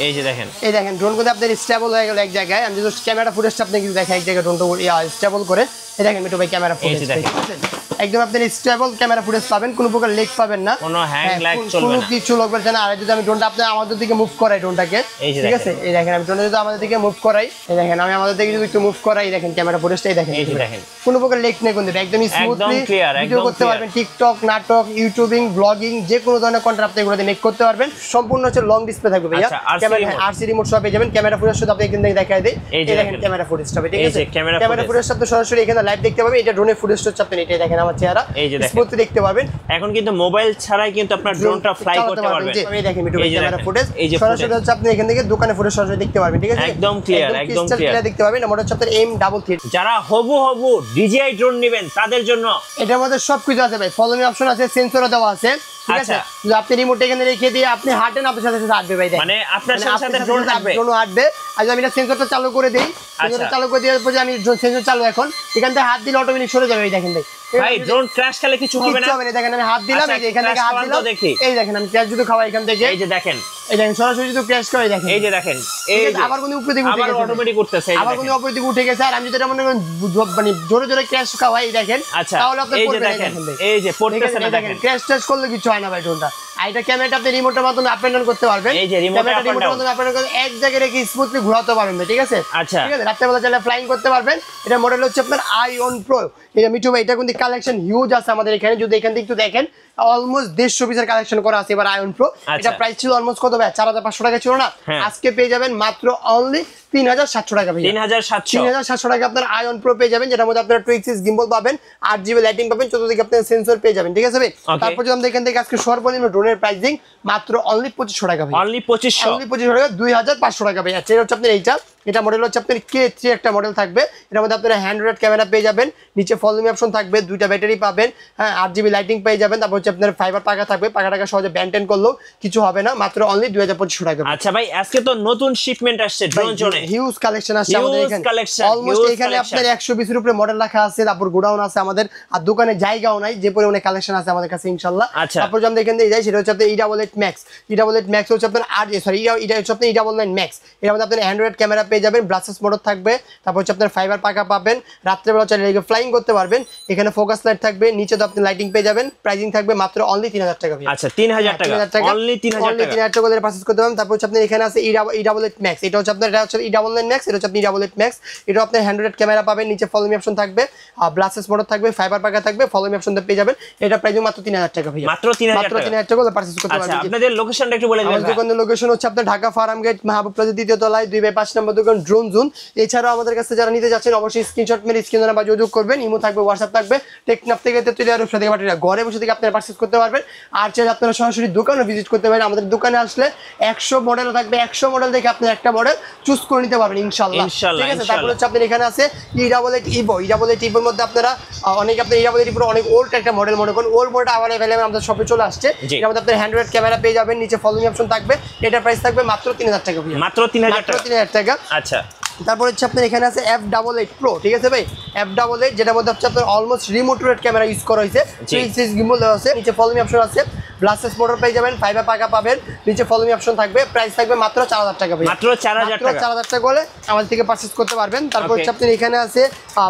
এই যে দেখেন, এই দেখেন ড্রোন কিন্তু আপনার স্টেবল হয়ে গেল এক জায়গায়। আমি যদি ক্যামেরা ফুটেজটা আপনাকে দেখাই এক জায়গায় ড্রোনটা স্টেবল করে, এই দেখেন মিঠু ভাই ক্যামেরা ফুটেজ একদম আপনি স্টেবল ক্যামেরা ফুটেজ পাবেন, কোনো প্রকার লেগ পাবেন না, কোনো হ্যাং ল্যাগ চলবে না, কোনো কিছু লাগবে না। আর যদি আমি ড্রোনটা আপনি আমাদের দিকে মুভ করাই ড্রোনটাকে, ঠিক আছে এই দেখেন আমি ড্রোনটা যদি আমাদের দিকে মুভ করাই, এই দেখেন আমি আমাদের দিকে যদি একটু মুভ করাই, দেখেন ক্যামেরা ফুটেজটা এই দেখেন, কোনো প্রকার লেগ নেই, কিন্তু একদম স্মুথলি ভিডিও করতে পারবেন। টিকটক, নাটক, ইউটিউবিং, ব্লগিং যে কোনো ধরনের কন্টেন্ট আপনি এগুলোতে মেক করতে পারবেন। সম্পূর্ণ হচ্ছে লং ডিসপ্লে থাকবে ভাইয়া, ক্যামেরা আরসি রিমোট সহ পেয়ে যাবেন। ক্যামেরা ফুটেজ শুধু আপনি এখান থেকে দেখাই দেই, এই দেখেন ক্যামেরা ফুটেজটা, ঠিক আছে ক্যামেরা ফুটেজটা আপনি সরাসরি এখানে লাইভ দেখতে পাবেন। এটা ড্রোনের ফুটেজটা হচ্ছে আপনি এটা দেখেন আমার চেহারা স্মুথলি দেখতে পারবেন। এখন কিন্তু মোবাইল ছাড়াই কিন্তু আপনার ড্রোনটা ফ্লাই করতে পারবেন। আমি দেখেন মিঠু ভাই ক্যামেরা ফুটেজ সরাসরি হচ্ছে আপনি এখান থেকে দোকানে ফুটেজ সরাসরি দেখতে পারবেন, ঠিক আছে একদম ক্লিয়ার দেখতে পারবেন। এটা হচ্ছে আপনার M33। যারা হবু DJI ড্রোন নেবেন তাদের জন্য এটার মধ্যে সবকিছু আছে ভাই, ফলো মি অপশন আছে, সেন্সরও দেওয়া আছে, ঠিক আছে আপনি রিমোট এখানে রেখে দিয়ে আপনি হাঁটেন, আপনার সাথে সাথে হাঁটবে ভাই, মানে আপনার সাথে ড্রোন হাঁটবে। আর আমি এটা সেন্সরটা চালু করে দেই, সেন্সরটা চালু করে দেওয়ার পরে আমি সেন্সর চালু, এখন এখান থেকে হাত দিলে অটোমেটিক সরে যাবে। এই দেখেন ভাই ড্রোন ক্র্যাশ খেলে কিছু হবে না, দেখেন আমি হাত দিলাম, এই যে এখান থেকে হাত দিলাম, এই দেখেন আমি ক্র্যাশ যদি খাওয়া এখান থেকে, এই যে দেখেন, এই দেখেন সরাসরি যদি ক্র্যাশ করে দেখেন, এই যে দেখেন, এই যে আবার কোন উপরে দিকে উঠে গেছে, অটোমেটিক উঠতেছে, আবার কোন উপরে দিকে উঠে গেছে। আর আমি যেটা মনে করেন মানে জোরে জোরে ক্র্যাশ খাওয়াই, এই দেখেন তাহলে আপনি পড়বে না, দেখেন এই যে পড়তেছে না, দেখেন ক্র্যাশ ট্যাশ করলে কিছু হয় না ভাই ড্রোনটা। আর এটা ক্যামেরাটা আপনি রিমোটের মাধ্যমে আপ এন্ড ডাউন করতে পারবেন, এই যে রিমোটের মাধ্যমে আপ এন্ড ডাউন করে এক জায়গায় রেখে স্মুথলি ঘোরাতে পারবেন, ঠিক আছে ঠিক আছে রাতে বেলা চাইলে ফ্লাইং করতে পারবেন। এটা মডেল হচ্ছে আপনার আইওন প্রো। এটা মিঠু ভাই এটা কিন্তু কালেকশন হিউজ আছে আমাদের এখানে, যদি এখান থেকে একটু দেখেন অলমোস্ট 150 পিসের কালেকশন করা আছে এবার আইওন প্রো। এটা প্রাইস ছিল অলমোস্ট কত ভাই, 4500 টাকা ছিল না, আজকে পেয়ে যাবেন মাত্র অনলি 3700 টাকা ভাই, 3700 টাকা আপনার আইওন প্রো পেয়ে যাবেন, যেটার মধ্যে আপনারা 2x গিম্বল পাবেন, 8GB লাইটিং পাবেন, চতুর্দিকে আপনার সেন্সর পেয়ে যাবেন, ঠিক আছে ভাই। তারপর যদি আমরা এখান থেকে আজকে সর্বনিম্ন ড্রোনের প্রাইসিং মাত্র অনলি 2500 টাকা ভাই, অনলি 2500 টাকা, 2500 টাকা ভাই। আচ্ছা এটা হচ্ছে আপনার এটা মডেল হচ্ছে আপনার K3 একটা মডেল থাকবে, এটার মধ্যে আপনারা হ্যান্ড ক্যামেরা পেয়ে যাবেন, নিচে ফলো মি অপশন থাকবে, 2টা ব্যাটারি পাবেন, হ্যাঁ 8GB লাইটিং পেয়ে যাবেন। তারপর হচ্ছে আপনার ফাইবার পাকা থাকবে, পাকা টাকা সহজে ব্যান্টেন করলেও কিছু হবে না, মাত্র অনলি 2500 টাকা। আচ্ছা ভাই আজকে তো নতুন শিপমেন্ট আসছে ড্রোন জোনে, হিউজ কালেকশন আসছে আমাদের এখানে, অলমোস্ট এখানে আপনার 120 এর উপরে মডেল রাখা আছে, তারপর গোডাউন আছে আমাদের, আর দোকানে জায়গাও নাই, যে পরিমাণে কালেকশন আছে আমাদের কাছে ইনশাআল্লাহ। তারপর যদি আমরা এখান থেকে যাই, সেটা হচ্ছে আপনার E88 Max হচ্ছে আপনার এটা হচ্ছে আপনার E99 Max। এর মধ্যে আপনার অ্যান্ড্রয়েড ক্যামেরা পেয়ে যাবেন, ব্লাস্টার্স মোটর থাকবে, তারপর হচ্ছে আপনার ফাইবার পাকা পাবেন, রাত্রে বেলা চাইলে ফ্লাইং করতে পারবেন, এখানে ফোকাস লাইট থাকবে, নিচে তো আপনি লাইটিং পেয়ে যাবেন, প্রাইসিং থাকবে মাত্র অনলি 3000 টাকা। আচ্ছা 3000 টাকা, অনলি 3000 টাকা করে পারচেজ করতে পারবেন। তারপর হচ্ছে আপনার এখানে আছে E88 Max, এটা হচ্ছে আপনার E99 Max, এটা হচ্ছে আপনি E88 Max, এটা আপনার হ্যান্ড্রয়েড ক্যামেরা পাবেন, নিচে ফলো মি অপশন থাকবে, ব্লাস্টার্স মোটর থাকবে, ফাইবার পাকা থাকবে, ফলো মি অপশন পেয়ে যাবেন। এটা প্রাইসিং মাত্র 3000 টাকা ভাই, মাত্র 3000 টাকা করে পারচেজ করতে পারবেন। আচ্ছা আপনাদের লোকেশনটা একটু বলে দিবেন। আমাদের দোকানের লোকেশন হচ্ছে আপনার ঢাকা ফার্ম গেট, মাহবুব প্লাজা 2য় তলায়, 2/5 নম্বর দোকান ড্রোন জোন। এছাড়াও আমাদের কাছে যারা নিতে যাচ্ছেন অবশ্যই স্ক্রিনশট মেরে স্ক্রিনে নাম্বার যোগাযোগ করবেন, ইমো থাকবে, হোয়াটসঅ্যাপ থাকবে, টেকনাফ থেকে তেতুলিয়া রূপসা থেকে বাটিরা ঘরে বসে থেকে আপনারা পারচেজ করতে পারবেন। আর চাইলে আপনারা সরাসরি দোকানে ভিজিট করতে পারেন, আমাদের দোকানে আসলে 100 মডেল থাকবে, 100 মডেল দেখে আপনি একটা মডেল চুজ করে নিতে পারবেন ইনশাআল্লাহ, ঠিক আছে। তারপর হচ্ছে আপনাদের এখানে আছে E88 Evoর মধ্যে আপনারা অনেক আপনার E88 Evo অনেক ওল্ড একটা মডেল মনে করেন, ওল্ড মডেল আবার अवेलेबल আমাদের শপে চলে আসছে। এর মধ্যে আপনার হ্যান্ড্রয়েড ক্যামেরা পেয়ে যাবেন, নিচে ফলো মি অপশন থাকবে, এটার প্রাইস থাকবে মাত্র 3000 টাকা, মাত্র 3000 টাকা। আচ্ছা তারপর হচ্ছে আপনার এখানে আছে F88 Pro, ঠিক আছে ভাই, F88 যেটার মধ্যে হচ্ছে আপনার almost remote rotate camera use করা হয়েছে, 360 গিম্বল দেওয়া আছে, নিচে ফলো মি অপশন আছে, ব্লাস্টার্স মোটর পেয়ে যাবেন, ফাইবার পাকা পাবেন, নিচে ফলো মি অপশন থাকবে, প্রাইস থাকবে মাত্র 4000 টাকা ভাই, মাত্র 4000 টাকা হলে আমাদের থেকে পারচেজ করতে পারবেন। তারপর হচ্ছে আপনার এখানে আছে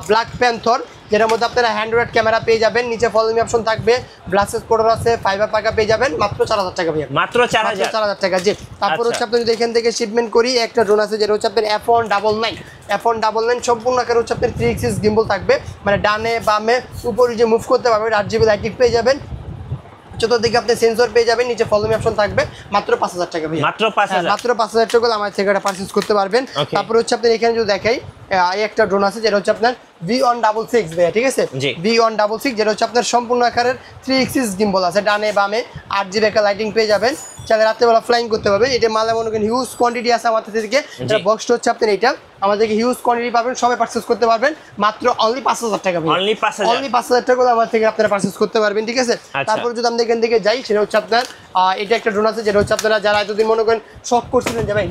ব্ল্যাক প্যান্থর, যেটার মধ্যে আপনারা হ্যান্ড্রয়েড ক্যামেরা পেয়ে যাবেন, নিচে ফলো মি অপশন থাকবে, ব্লাস্টার্স মোটর আছে, ফাইবার পাকা পেয়ে যাবেন, মাত্র 4000 টাকা ভাই, মাত্র 4000 টাকা জি। তারপর হচ্ছে আপনি যদি এখান থেকে শিপমেন্ট করি, একটা ড্রোন আছে যেটা হচ্ছে আপনার F199 সম্পূর্ণ আকার হচ্ছে আপনার 3x গিম্বল থাকবে, মানে ডানে বামে উপরে যে মুভ করতে পারবেন, 8GB লাইটিং পেয়ে যাবেন, চতুর্দিকে আপনি সেন্সর পেয়ে যাবেন, নিচে ফলো মি অপশন থাকবে, মাত্র 5000 টাকা ভাই, মাত্র 5000 টাকা আমার থেকে এটা পারচেজ করতে পারবেন। তারপর হচ্ছে আপনার এখানে যদি দেখাই একটা ড্রোন আছে যেটা হচ্ছে আপনার V166 ভাইয়া, ঠিক আছে V166, যেটা হচ্ছে আপনার সম্পূর্ণ আকারের 3x গিম্বল আছে, ডানে বামে 8GB একটা লাইটিং পেয়ে যাবেন, চাইলে রাত্রেবেলা ফ্লাইং করতে পারবেন। এটা মালে মনে করেন হিউজ কোয়ান্টিটি আছে আমাদের থেকে, এটা বক্সটা হচ্ছে আপনার এইটা আমাদেরকে হিউজ কোয়ান্টিটি পাবেন, সবাই পারচেজ করতে পারবেন মাত্র অনলি 5000 টাকা ভাই, অনলি 5000 টাকা আমার থেকে আপনারা পারচেজ করতে পারবেন, ঠিক আছে। তারপর যদি আমরা এখান থেকে যাই, সেটা হচ্ছে আপনার এটা একটা ড্রোন আছে যেটা হচ্ছে আপনারা যারা এতদিন মনে করেন শখ করছিলেন যে ভাই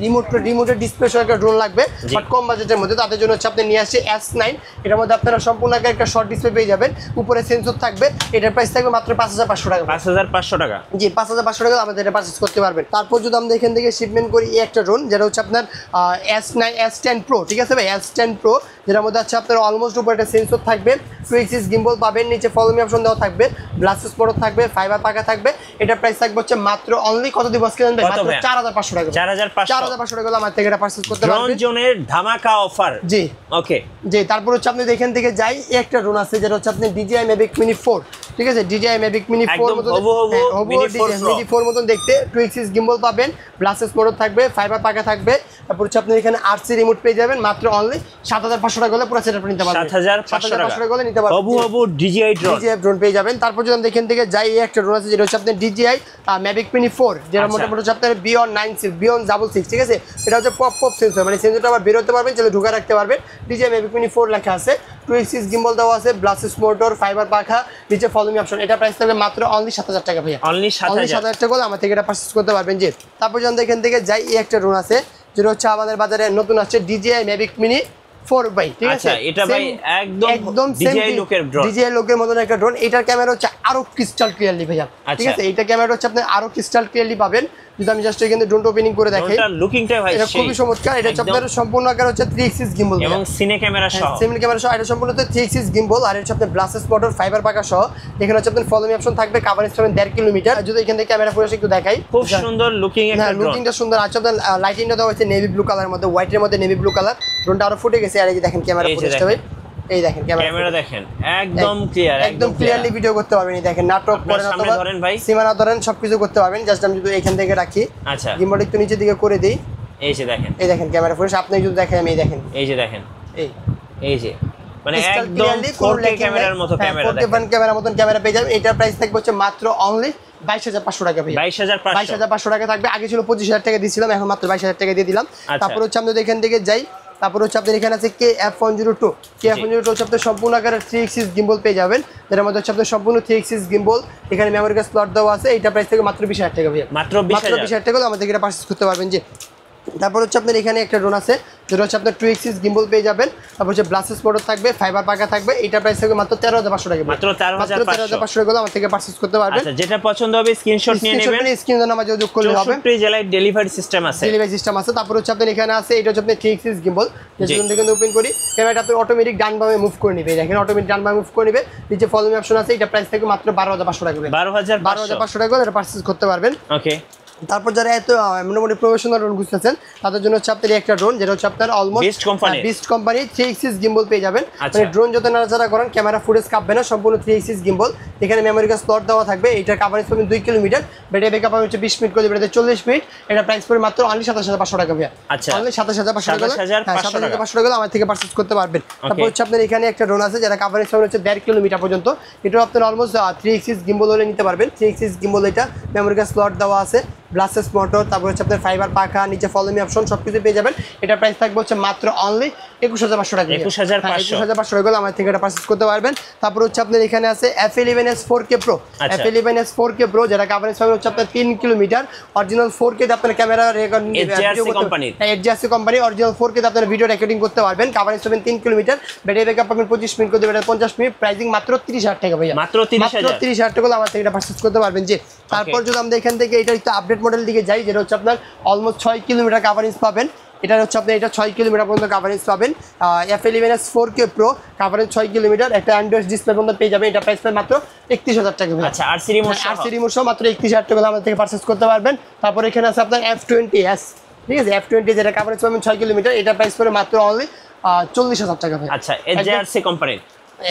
রিমোটের ডিসপ্লে সহ একটা ড্রোন লাগবে বাট কম বাজেটের মধ্যে, তাদের জন্য হচ্ছে আপনি নিয়ে আসছে S9। এটার মধ্যে আপনারা সম্পূর্ণ একটা শর্ট ডিসপ্লে পেয়ে যাবেন, উপরে সেন্সর থাকবে, এটার প্রাইস থাকবে মাত্র 5500 টাকা, 5500 টাকা জি 5500 টাকা আমাদের এটা পারচেজ করতে পারবেন। তারপর যদি আমরা এখান থেকে শিপমেন্ট করি এই একটা ড্রোন, যেটা হচ্ছে আপনার S10 Pro, ঠিক আছে ভাই, S10 Pro, যেটার মধ্যে আছে আপনার অলমোস্ট উপরে একটা সেন্সর থাকবে, 2 গিম্বল পাবেন, নিচে ফলো মি অপশন দেওয়া থাকবে, ব্লাস্টেস মোটর থাকবে, ফাইবার পাকা থাকবে। এটা প্রাইস থাকবে হচ্ছে মাত্র অনলি কত দিব আজকে জানবেন? মাত্র 4500 টাকা। 4500 টাকা আমরা থেকে এটা পারচেজ করতে পারবেন। ড্রোন জোনের ধামাকা অফার। জি ওকে জি। তারপর হচ্ছে আপনি এখান থেকে যাই একটা ড্রোন আছে যেটা হচ্ছে আপনি DJI Mavic Mini 4, ঠিক আছে, DJI Mavic Mini 4 মতন Mini 4 মতন দেখতে, 2 গিম্বল পাবেন, ব্লাস্টেস মোটর থাকবে, ফাইবার পাকা থাকবে। তারপর হচ্ছে আপনি এখানে RC রিমোট পেয়ে যাবেন মাত্র অনলি 7500 টাকা হলে পুরো সেটআপ নিতে পারবেন। 7500 টাকা হলে নিতে পারবেন। হবু DJI ড্রোন পেয়ে যাবেন। তারপর যদি আমরা এখান থেকে যাই এই একটা ড্রোন আছে যেটা হচ্ছে আপনার DJI Mavic Mini 4, যেটা মোটামুটি হচ্ছে আপনার Beyond 66, ঠিক আছে। এটা হচ্ছে পপ সেন্সর, মানে সেন্সরটা আবার বের হতে পারবেন, চলে ঢুকা রাখতে পারবেন। DJI Mavic Mini 4 লেখা আছে, 2 গিম্বল দেওয়া আছে, ব্লাস্টেস মোটর, ফাইবার পাখা, নিচে ফলো মি অপশন। এটা প্রাইস থাকবে মাত্র অনলি 7000 টাকা ভাইয়া। অনলি 7000 টাকা হলে আমার থেকে এটা পারচেজ করতে পারবেন। জি। তারপর যদি আমরা এখান থেকে যাই এই একটা ড্রোন আছে যেটা হচ্ছে আমাদের বাজারে নতুন আসছে, DJI Mavic Mini 4 ভাই, ঠিক আছে। এটা ভাই একদম DJI লুকের ড্রোন, DJI লুকের মতন একটা ড্রোন। এটার ক্যামেরা হচ্ছে আরো ক্রিস্টাল ক্লিয়ারলি ভাইয়া, ঠিক আছে। এটা ক্যামেরা হচ্ছে আপনি আরো ক্রিস্টাল ক্লিয়ারলি পাবেন। যদি আমি জাস্ট এখানে ড্রোনটা ওপেনিং করে দেখাই, ড্রোনটার লুকিংটা ভাই এটা খুবই চমৎকার। এটা হচ্ছে আপনার সম্পূর্ণ আকার হচ্ছে 3 এক্সিস গিম্বল এবং সিনে ক্যামেরা সহ, এটা সম্পূর্ণ 3 এক্সিস গিম্বল। আর এটা হচ্ছে আপনার ব্লাস্টেস মোটর, ফাইবার পাকা সহ। এখানে হচ্ছে আপনার ফলো মি অপশন থাকবে, কভারেজ পাবেন 1.5 কিলোমিটার। যদি এখান থেকে ক্যামেরা ফুটেজ একটু দেখাই, খুব সুন্দর লুকিং একটা ড্রোন। লুকিংটা সুন্দর আছে। আপনার লাইটিংটা দেওয়া হচ্ছে নেভি ব্লু কালারের মধ্যে, হোয়াইটের মধ্যে নেভি ব্লু কালার। ড্রোনটা আরো ফুটে গেছে। আর এই যে দেখেন ক্যামেরা ফুটেজটা ভাই, এই দেখেন ক্যামেরা দেখেন একদম ক্লিয়ার, একদম ক্লিয়ারলি ভিডিও করতে পারবেন। এই দেখেন নাটক করেন অথবা ধরেন ভাই, সীমানা ধরেন, সবকিছু করতে পারবেন। জাস্ট আমি যদি এখান থেকে রাখি, আচ্ছা, গিম্বল একটু নিচের দিকে করে দেই, এই যে দেখেন, এই দেখেন ক্যামেরা ফুটেজ। আপনি যদি দেখেন, আমি দেখেন, এই যে দেখেন, এই যে মানে একদম 4K ক্যামেরার মতো ক্যামেরা, 4K ক্যামেরার মতন ক্যামেরা পেয়ে যাবেন। এটার প্রাইস থাকবে হচ্ছে মাত্র অনলি 22500 টাকা ভাই। 22500 টাকা থাকবে। আগে ছিল 25000 টাকা দিয়েছিলাম, এখন মাত্র 22000 টাকা দিয়ে দিলাম। তারপর হচ্ছে আমরা এখান থেকে যাই, তারপর হচ্ছে আপনার এখানে আছে KF102 হচ্ছে আপনার সম্পূর্ণ আকারের 3 এক্সিস গিম্বল পেয়ে যাবেন, যেটার মধ্যে হচ্ছে আপনার সম্পূর্ণ 3 এক্সিস গিম্বল। এখানে মেমোরি কার্ড স্লট দেওয়া আছে। এটা প্রাইস থেকে মাত্র 20000 টাকা ভাই, মাত্র 20000 টাকা আমাদের এটা পারচেজ করতে পারবেন। যে তারপর হচ্ছে আপনার এখানে একটা ড্রোন আছে যেটা হচ্ছে আপনার 2 এক্সিস গিম্বল পেয়ে যাবেন। তারপর হচ্ছে ব্লাস্টেস মোটর থাকবে, ফাইবার পাকা থাকবে। এটা প্রাইস থাকবে মাত্র 13500 টাকা, মাত্র 13500 টাকা আমার থেকে পারচেজ করতে পারবেন। আচ্ছা, যেটা পছন্দ হবে স্ক্রিনশট নিয়ে নেবেন, স্ক্রিনে নাম্বার যোগ করলে হবে। 64 জেলায় ডেলিভারি সিস্টেম আছে, তারপর হচ্ছে আপনার এখানে আছে, এটা হচ্ছে আপনার 3 এক্সিস গিম্বল। যেটা থেকে ওপেন করি, ক্যামেরাটা আপনি অটোমেটিক ডান বামে মুভ করে নেবে। দেখেন অটোমেটিক ডান বামে মুভ করে নেবে, নিচে ফলো মি অপশন আছে। এটা প্রাইস থেকে মাত্র 12500 টাকা, 12500 টাকা এটা পারচেজ করতে পারবেন। ওকে। তারপর যারা এত মোটামুটি প্রফেশনাল ড্রোন খুঁজতেছেন তাদের জন্য হচ্ছে আপনার একটা ড্রোন যেটা হচ্ছে আপনার almost beast company 3 axis gimbal পেয়ে যাবেন। মানে ড্রোন যত নাড়াচাড়া করেন ক্যামেরা ফুটেজ কাঁপবে না, সম্পূর্ণ 3 এক্সিস গিম্বল। এখানে মেমোরি কার্ড স্লট দেওয়া থাকবে। এটার কভারেজ পাবেন 2 কিলোমিটার, ব্যাটারি ব্যাকআপ হচ্ছে 20 মিনিট করে ব্যাটারি 40 মিনিট। এটা প্রাইস পড়ে মাত্র অনলি 27500 টাকা ভাইয়া। আচ্ছা, অনলি 27500 টাকা, 27500 টাকা আমার থেকে পারচেজ করতে পারবেন। তারপর হচ্ছে আপনার এখানে একটা ড্রোন আছে যেটা কভারেজ পাবেন হচ্ছে 1.5 কিলোমিটার পর্যন্ত। এটা আপনার অলমোস্ট 3 এক্সিস গিম্বল হলে নিতে পারবেন। 3 এক্সিস গিম্বল, এটা মেমোরি কার্ড স্লট দেওয়া আছে, ব্লাস্টেস মোটর, তারপর হচ্ছে আপনার ফাইবার পাখা, নিচে ফলো মি অপশন সবকিছু পেয়ে যাবেন। এটা প্রাইস থাকবে হচ্ছে মাত্র অনলি 21500 টাকা, 21500 টাকা আমার থেকে এটা পারচেজ করতে পারবেন। তারপর হচ্ছে আপনার এখানে আছে F11s 4K Pro, F11s 4K Pro যেটা কভারেজ পাবেন হচ্ছে আপনার 3 কিলোমিটার। অরিজিনাল 4K তে আপনার camera recording, HDRC company original 4K তে আপনার ভিডিও রেকর্ডিং করতে পারবেন। কভারেজ পাবেন 3 কিলোমিটার, ব্যাটারি ব্যাকআপ পাবেন 25 মিনিট করে ব্যাটারি 50 মিনিট। প্রাইসিং মাত্র 30000 টাকা ভাইয়া, মাত্র 30000 টাকা আমার থেকে এটা পারচেজ করতে পারবেন। যে তারপর যদি আমরা এখান থেকে এটা একটু আপডেট মডেল দিকে যাই, যেটা হচ্ছে আপনার অলমোস্ট 6 কিলোমিটার কভারেজ পাবেন। এটা হচ্ছে আপনি এটা 6 কিলোমিটার পর্যন্ত কভারেজ পাবেন। F11s 4K Pro coverage 6 kilometre, একটা অ্যান্ড্রয়েড ডিসপ্লে পর্যন্ত পেয়ে যাবেন। এটা প্রাইস মাত্র 31000 টাকা। আচ্ছা, RC রিমোট সহ মাত্র 31000 টাকা আমাদের থেকে পারচেজ করতে পারবেন। তারপর এখানে আছে আপনার F20s, ঠিক আছে, F20 যেটা কভারেজ পাবেন 6 কিলোমিটার। এটা প্রাইস পড়ে মাত্র অনলি 40000 টাকা। আচ্ছা, HDRC কোম্পানির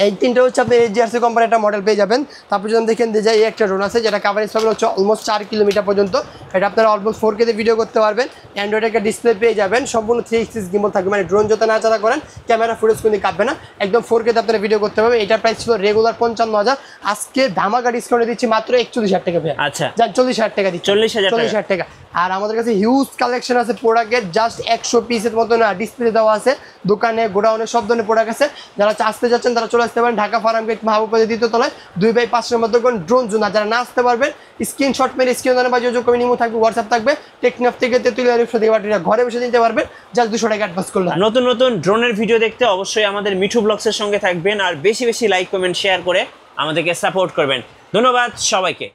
এই তিনটা হচ্ছে আপনি HDRC কোম্পানির একটা মডেল পেয়ে যাবেন। তারপর যদি দেখেন যে এই একটা ড্রোন আছে যেটা কভারেজ পাবেন হচ্ছে অলমোস্ট 4 কিলোমিটার পর্যন্ত। এটা আপনারা অলমোস্ট 4K তে ভিডিও করতে পারবেন। অ্যান্ড্রয়েড একটা ডিসপ্লে পেয়ে যাবেন, সম্পূর্ণ 3 এক্সিস গিম্বল থাকবে, মানে ড্রোন যত নাড়াচাড়া করেন ক্যামেরা ফুটেজ কিন্তু কাঁপবে না, একদম 4K তে আপনারা ভিডিও করতে পারবেন। এটা প্রাইস ছিল রেগুলার 55000, আজকে ধামাকা ডিসকাউন্টে দিচ্ছি মাত্র 41000 টাকা ভাই। আচ্ছা, জান 40000 টাকা দিচ্ছি, 40000 টাকা। আর আমাদের কাছে হিউজ কালেকশন আছে প্রোডাক্টের, জাস্ট 100 পিসের মতো না ডিসপ্লে দেওয়া আছে। দোকানে গোডাউনে সব ধরনের প্রোডাক্ট আছে। যারা আসতে যাচ্ছেন তারা চলে আসতে পারেন ঢাকা ফার্ম গেট মাহবুবাদের 2য় তলায় 2/5 মতো কোন ড্রোন জোন। যারা না আসতে পারবেন স্ক্রিনশট মেরে স্ক্রিনে বা যোগাযোগ করে নিমো থাকবে, হোয়াটসঅ্যাপ থাকবে, টেকনাফ থেকে তেতুলিয়া বাটিরা ঘরে বসে দিতে পারবেন, জাস্ট 200 টাকা অ্যাডভান্স করলাম। নতুন নতুন ড্রোনের ভিডিও দেখতে অবশ্যই আমাদের মিঠু ব্লগসের সঙ্গে থাকবেন, আর বেশি বেশি লাইক কমেন্ট শেয়ার করে আমাদেরকে সাপোর্ট করবেন। ধন্যবাদ সবাইকে।